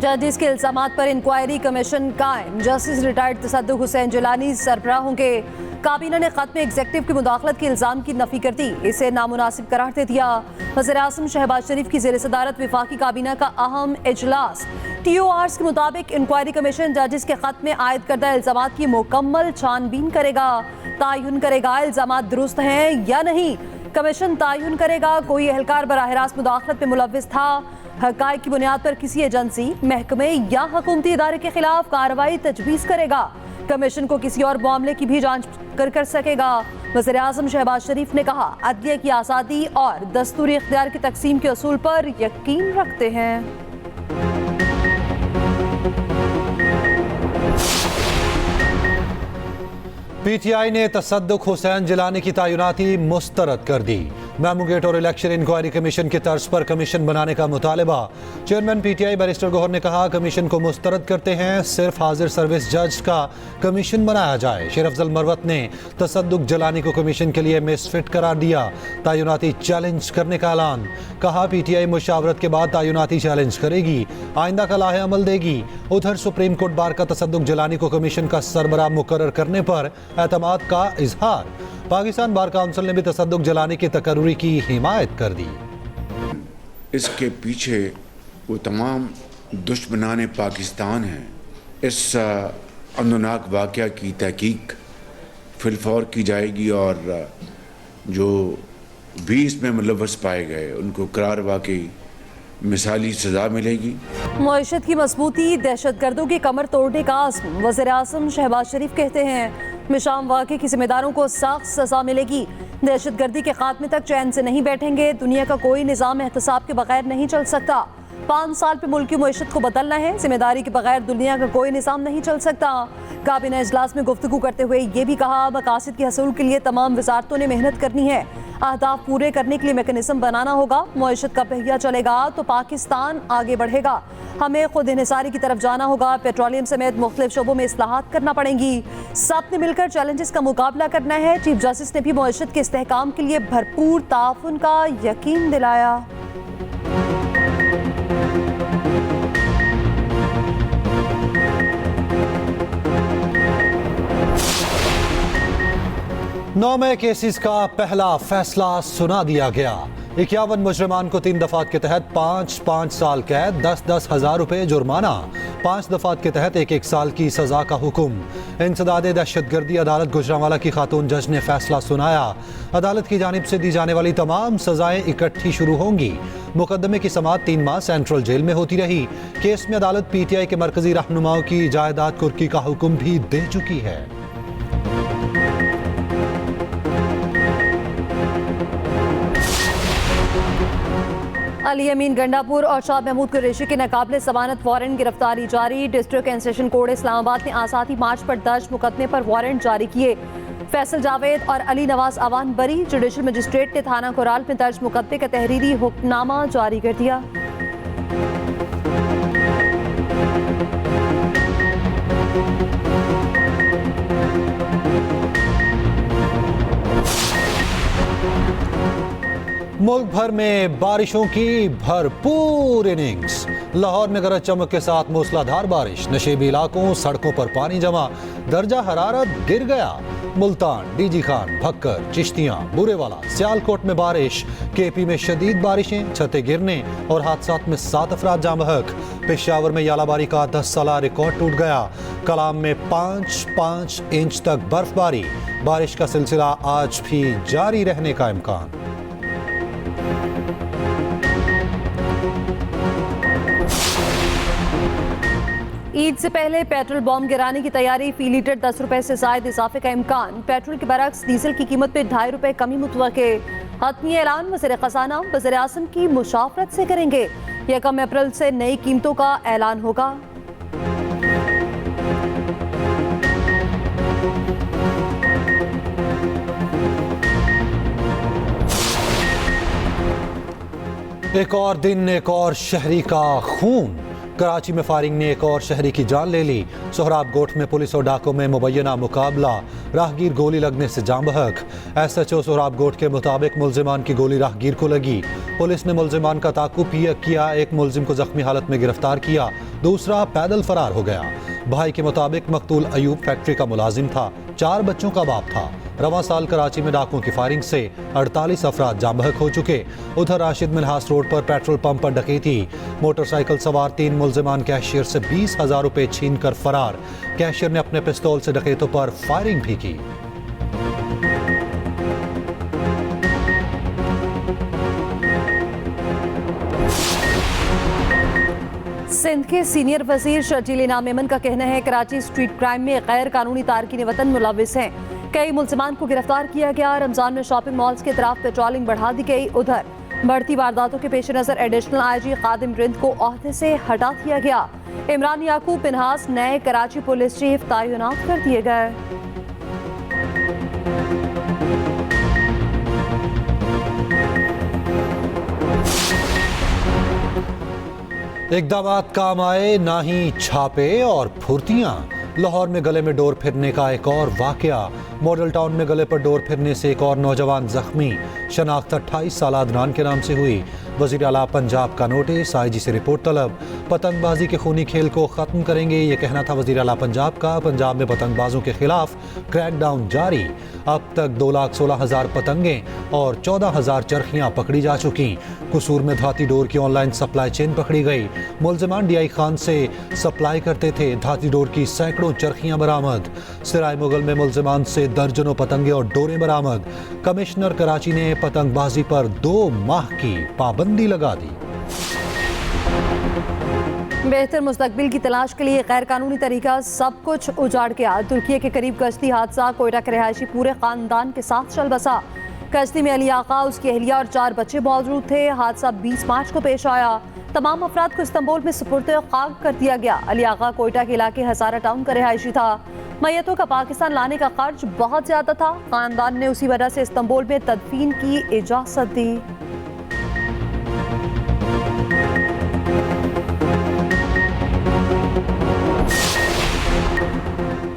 जजिस के इल्जामात पर inquiry commission कायम। जस्टिस रिटायर्ड तसद्दुक हुसैन जिलानी सरबराह होंगे। काबीना ने खत्म एग्जेक्टिव की मुदाखलत के इल्जाम की नफी कर दी, इसे नामुनासिब करार दे दिया। वज़ीर-ए-आज़म शहबाज शरीफ की ज़ेर सदारत वफाकी काबीना का अहम इजलास। TORs के मुताबिक इंक्वायरी कमीशन जजिस के खत में आयद करदा इल्जामात की मुकम्मल छानबीन करेगा, तायुन करेगा इल्जामात दुरुस्त हैं या नहीं। कमीशन तायुन करेगा कोई एहलकार बराह रास्त मुदाखलत में मुलव्विस था, हक़ाइक़ की बुनियाद पर किसी एजेंसी, महकमे या हुकूमती इदारे के खिलाफ कार्रवाई तजवीज़ करेगा। कमीशन को किसी और मामले की भी जांच कर सकेगा। वज़ीर-ए-आज़म शहबाज शरीफ ने कहा, अदलिया की आज़ादी और दस्तूरी इख्तियार की तकसीम के असूल पर यकीन रखते हैं। PTI ने तसद्दुक हुसैन जिलानी की तैनाती मुस्तरद कर दी। मेमो गेट और इलेक्शन इंक्वायरी कमीशन की तर्ज पर कमीशन बनाने का मुतालबा। चेयरमैन PTI बैरिस्टर गौहर ने कहा, कमीशन को मुस्तरद करते हैं, सिर्फ हाजिर सर्विस जज का कमीशन बनाया जाए। शेर अफजल मरवत ने तसद्दुक जिलानी को कमीशन के लिए मिसफिट करार दिया। तैनाती चैलेंज करने का ऐलान। कहा, PTI मुशावरत के बाद तैनाती चैलेंज करेगी, आइंदा का लाहे अमल देगी। उधर सुप्रीम कोर्ट बार का तसद्दुक जिलानी को कमीशन का सरबराह मुकर्रर करने पर एतमाद का इजहार। पाकिस्तान बार काउंसिल ने भी तसद्दुक जलाने की तकर्री की हिमायत कर दी। इसके पीछे वो तमाम दुश्मनान पाकिस्तान हैं। इस अमननाक वाक़या की तहकीक फिलफौर की जाएगी और जो भी इसमें मुलव्वस पाए गए उनको करार वाकई मिसाली सजा मिलेगी। मईशत की मजबूती, दहशतगर्दों की कमर तोड़ने का आज़म। वज़ीर-ए-आज़म शहबाज शरीफ कहते हैं, मिशाम वाक़े की जिम्मेदारों को सख्त सजा मिलेगी। दहशतगर्दी के खात्मे तक चैन से नहीं बैठेंगे। दुनिया का कोई निज़ाम एहतसाब के बगैर नहीं चल सकता। 5 साल पे मुल्क की मईशत को बदलना है। जिम्मेदारी के बगैर दुनिया का कोई निज़ाम नहीं चल सकता। काबीना इजलास में गुफ्तगू करते हुए ये भी कहा, मकासद के हसूल के लिए तमाम वजारतों ने मेहनत करनी है। अहदाफ पूरे करने के लिए मैकेनिज्म बनाना होगा। मईशत का पहिया चलेगा तो पाकिस्तान आगे बढ़ेगा। हमें खुद इन्हिसारी की तरफ जाना होगा। पेट्रोलियम समेत मुख्तलिफ शोबों में इस्लाहात करना पड़ेंगी। सबने मिलकर चैलेंजेस का मुकाबला करना है। चीफ जस्टिस ने भी मईशत के इस्तेहकाम के लिए भरपूर ताउन का यकीन दिलाया। नौमे केसेस का पहला फैसला सुना दिया गया। 51 मुजरिमान को 3 दफात के तहत 5-5 साल कैद, 10-10 हजार रुपए जुर्माना, 5 दफात के तहत 1-1 साल की सजा का हुक्म। इंसदादे दहशतगर्दी अदालत गुजरांवाला की खातून जज ने फैसला सुनाया। अदालत की जानिब से दी जाने वाली तमाम सजाएं इकट्ठी शुरू होंगी। मुकदमे की समाअत 3 माह सेंट्रल जेल में होती रही। केस में अदालत PTI के मरकजी रहनुमाओं की जायदाद कुर्की का हुक्म भी दे चुकी है। अली अमीन गंडापुर और शाह महमूद कुरैशी के नाकाबिले जमानत वारंट गिरफ्तारी जारी। District and session court Islamabad ने आज़ादी मार्च पर दर्ज मुकदमे पर वारंट जारी किए। फैसल जावेद और अली नवाज अवान बरी। जुडिशल मजिस्ट्रेट ने थाना कोराल में दर्ज मुकदमे का तहरीरी हुक्मनामा जारी कर दिया। मुल्क भर में बारिशों की भरपूर इनिंग्स। लाहौर में गरज चमक के साथ मूसलाधार बारिश, नशेबी इलाकों सड़कों पर पानी जमा, दर्जा हरारत गिर गया। मुल्तान, DG खान, भक्कर, चिश्तियां, बुरेवाला, सियालकोट में बारिश। KP में शदीद बारिशें, छतें गिरने और हादसात में 7 अफराद जाँ बहक। पेशावर में यालाबारी का 10 साला रिकॉर्ड टूट गया। कलाम में 5-5 इंच तक बर्फबारी। बारिश का सिलसिला आज भी जारी रहने का इम्कान। ईद से पहले पेट्रोल बॉम्ब गिराने की तैयारी। फी लीटर 10 रुपए से जायद इजाफे का इम्कान। पेट्रोल के बरक्स डीजल की कीमत में 2.5 रुपए कमी मुतवक्के। हतमी ऐलान वज़ीर ख़ज़ाना वज़ीर-ए-आज़म की मुशावरत से करेंगे। 1 अप्रैल से नई कीमतों का ऐलान होगा। एक और दिन, एक और शहरी का खून। कराची में फायरिंग ने एक और शहरी की जान ले ली। सोहराब गोठ में पुलिस और डाकों में मुबैना मुकाबला, राहगीर गोली लगने से जाँ बहक। SHO सोहराब गोठ के मुताबिक मुलजिमान की गोली राहगीर को लगी। पुलिस ने मुलजिमान का ताकुब किया, एक मुलजिम को जख्मी हालत में गिरफ्तार किया। दूसरा पैदल फरार हो गया। भाई के मुताबिक मकतूल अयूब फैक्ट्री का मुलाजिम था, 4 बच्चों का बाप था। रवां साल कराची में डाकुओं की फायरिंग से 48 अफराद जाम बहक हो चुके। उधर राशिद मिन्हास रोड पर पेट्रोल पंप पर डकैती, मोटरसाइकिल सवार 3 मुल्जिमान कैशियर से 20,000 रुपए छीन कर फरार। कैशियर ने अपने पिस्तौल से डकैतों पर फायरिंग भी की। सिंध के सीनियर वजीर शर्जील इनाम मेमन का कहना है कराची स्ट्रीट क्राइम में गैर कानूनी तारकीन वतन मुलविस हैं। कई मुल्जिमान को गिरफ्तार किया गया। रमजान में शॉपिंग मॉल्स के तरफ पेट्रोलिंग बढ़ा दी गई। उधर बढ़ती वारदातों के पेश नजर एडिशनल आईजी खादिम रिंद को ओहदे से हटा दिया गया। इमरान याकूब मिन्हास नए कराची पुलिस चीफ तैनात कर दिए गए। इक़दामात काम आए ना ही छापे और फुर्तियां। लाहौर में गले में डोर फिरने का एक और वाकया। मॉडल टाउन में गले पर डोर फिरने से एक और नौजवान जख्मी। शनाख्त 28 साल अदनान के नाम से हुई। वज़ीर आला पंजाब का नोटिस, आईजी से रिपोर्ट तलब। पतंगबाजी के खूनी खेल को ख़त्म करेंगे, ये कहना था वज़ीर आला पंजाब का। पंजाब में पतंगबाजों के खिलाफ क्रैकडाउन जारी। अब तक 2,16,000 पतंगें और 14,000 चरखियाँ पकड़ी जा चुकी। कसूर में धाती डोर की ऑनलाइन सप्लाई चेन पकड़ी गई। मुल्जिमान डीआई खान से सप्लाई करते थे। धाती डोर की सैकड़ों चरखियाँ बरामद। सिराय मुगल में मुल्जिमान से दर्जनों पतंगे और डोरें बरामद। कमिश्नर कराची ने पतंगबाजी पर 2 माह की पाबंदी लगा दी। बेहतर मुस्तकबिल की तलाश के लिए गैर कानूनी तरीका सब कुछ उजाड़ गया। तुर्की के करीब कश्ती हादसा, कोयटा के रहायशी पूरे खानदान के साथ चल बसा। कश्ती में अली आका, उसकी अहलिया और 4 बच्चे मौजूद थे। हादसा 20 मार्च को पेश आया। तमाम अफराद को इस्तांबुल में सुपुर्द खाक कर दिया गया। अली आका कोयटा के इलाके हजारा टाउन का रहायशी था। मैयतों का पाकिस्तान लाने का खर्च बहुत ज्यादा था। खानदान ने उसी वजह से इस्तांबुल में तदफीन की इजाजत दी।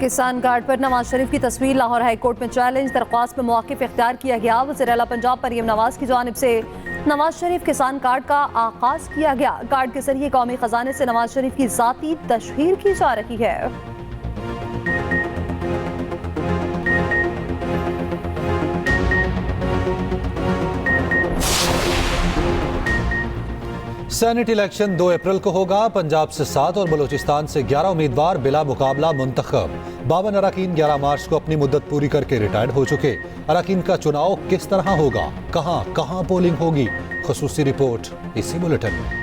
किसान कार्ड पर नवाज शरीफ की तस्वीर, लाहौर हाई कोर्ट में चैलेंज। दरख्वास्त में मौक़िफ़ इख्तियार किया गया। वज़ीर आला पंजाब मरियम नवाज की जानिब से नवाज शरीफ किसान कार्ड का आगाज किया गया। कार्ड के जरिए कौमी खजाने से नवाज शरीफ की ज़ाती तशहीर की जा रही है। सेनेट इलेक्शन 2 अप्रैल को होगा। पंजाब से 7 और बलूचिस्तान से 11 उम्मीदवार बिला मुकाबला मुंतखब। 52 अरकान 11 मार्च को अपनी मुद्दत पूरी करके रिटायर्ड हो चुके। अरकान का चुनाव किस तरह होगा, कहां कहां पोलिंग होगी, खुसूसी रिपोर्ट इसी बुलेटिन में।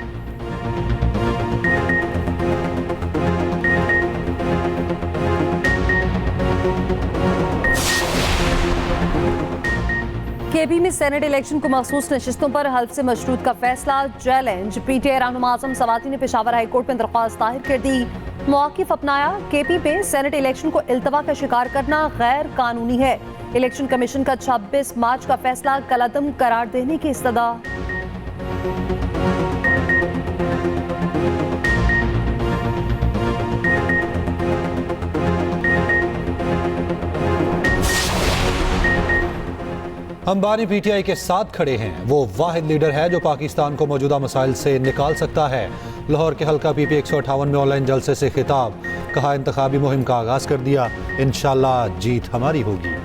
केपी में सेनेट इलेक्शन को मखसूस नशिस्तों पर हल्फ से मशरूत का फैसला चैलेंज। पीटीआई रहनुमा आजम सवाती ने पेशावर हाई कोर्ट में दरख्वास्त दायर कर दी। मौक़िफ़ अपनाया, केपी पे सेनेट इलेक्शन को इल्तवा का शिकार करना गैर कानूनी है। इलेक्शन कमीशन का 26 मार्च का फैसला कलअदम करार देने की इस्तदा। अंबानी पीटीआई के साथ खड़े हैं। वो वाहिद लीडर है जो पाकिस्तान को मौजूदा मसाइल से निकाल सकता है। लाहौर के हल्का पीपी 158 में ऑनलाइन जलसे से खिताब। कहा, इंतखाबी मुहिम का आगाज कर दिया, इंशाल्लाह जीत हमारी होगी।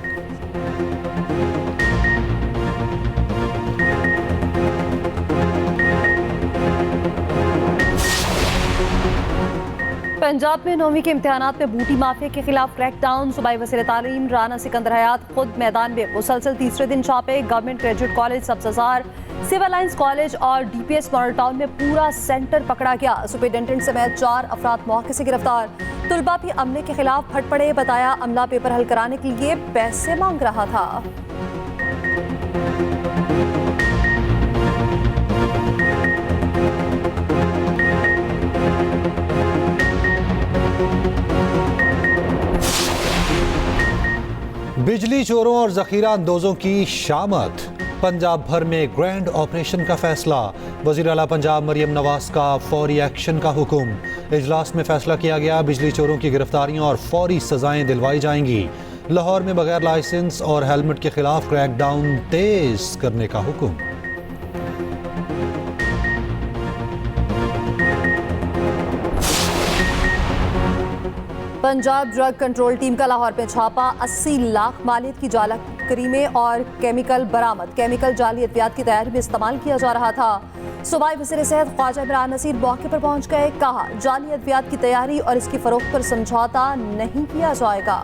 पंजाब में 9वीं के इम्तिहानात में बूटी माफिया के खिलाफ क्रैकडाउन। सूबाई वज़ीर तालीम राना सिकंदर हयात खुद मैदान में। मुसलसल तीसरे दिन छापे। गवर्नमेंट ग्रेजुएट कॉलेज सब्ज़ार, सिविल लाइंस कॉलेज और डीपीएस मॉडल टाउन में पूरा सेंटर पकड़ा गया। सुपरिटेंडेंट समेत 4 अफराद मौके से गिरफ्तार। तुलबा भी अमले के खिलाफ फट पड़े। बताया, अमला पेपर हल कराने के लिए पैसे मांग रहा था। बिजली चोरों और जखीरा अंदोजों की शामत। पंजाब भर में ग्रैंड ऑपरेशन का फैसला। वज़ीर आला पंजाब मरियम नवाज का फौरी एक्शन का हुक्म। इजलास में फैसला किया गया, बिजली चोरों की गिरफ्तारियां और फौरी सजाएं दिलवाई जाएंगी। लाहौर में बगैर लाइसेंस और हेलमेट के खिलाफ क्रैकडाउन तेज करने का हुक्म। पंजाब ड्रग कंट्रोल टीम का लाहौर में छापा, 80 लाख मालियत की जाला करीमे और केमिकल बरामद। केमिकल जाली अद्वियात की तैयारी में इस्तेमाल किया जा रहा था। सूबाई वज़ीर सेहत ख्वाजा इमरान नसीर मौके पर पहुंच गए। कहा, जाली अद्वियात की तैयारी और इसकी फरोख्त पर समझौता नहीं किया जाएगा।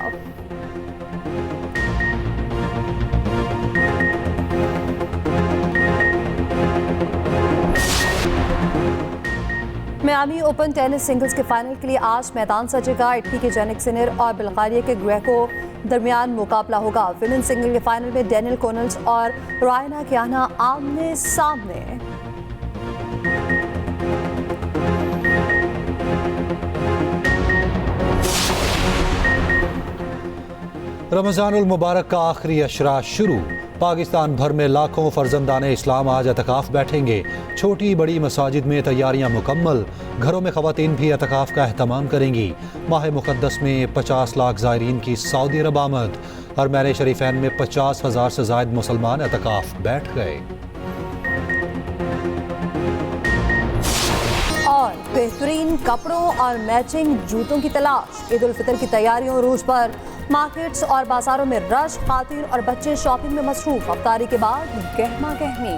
मियामी ओपन टेनिस सिंगल्स के फाइनल के लिए आज मैदान सजेगा। इटली के जेनिक सिनर और बुल्गारिया के ग्रेको दरमियान मुकाबला होगा। विमेन सिंगल के फाइनल में डेनियल कोनल्स और रायना कियाना आमने सामने। रमज़ानुल मुबारक का आखिरी अशरा शुरू। पाकिस्तान भर में लाखों फर्जंदाने इस्लाम आज एतकाफ बैठेंगे। छोटी बड़ी मसाजिद में तैयारियां मुकम्मल। घरों में ख़वातीन भी एतकाफ का एहतमाम करेंगी। माह मुक़द्दस में 50 लाख ज़ायरीन की सऊदी अरब आमद। हरमैन शरीफैन में 50,000 से ज़ायद मुसलमान एतकाफ बैठ गए। और बेहतरीन कपड़ों और मैचिंग जूतों की तलाश। ईद उल फितर की तैयारियों रूज पर मार्केट्स और बाजारों में रश। खातून और बच्चे शॉपिंग में मसरूफ। अफ्तारी के बाद गहमा गहमी।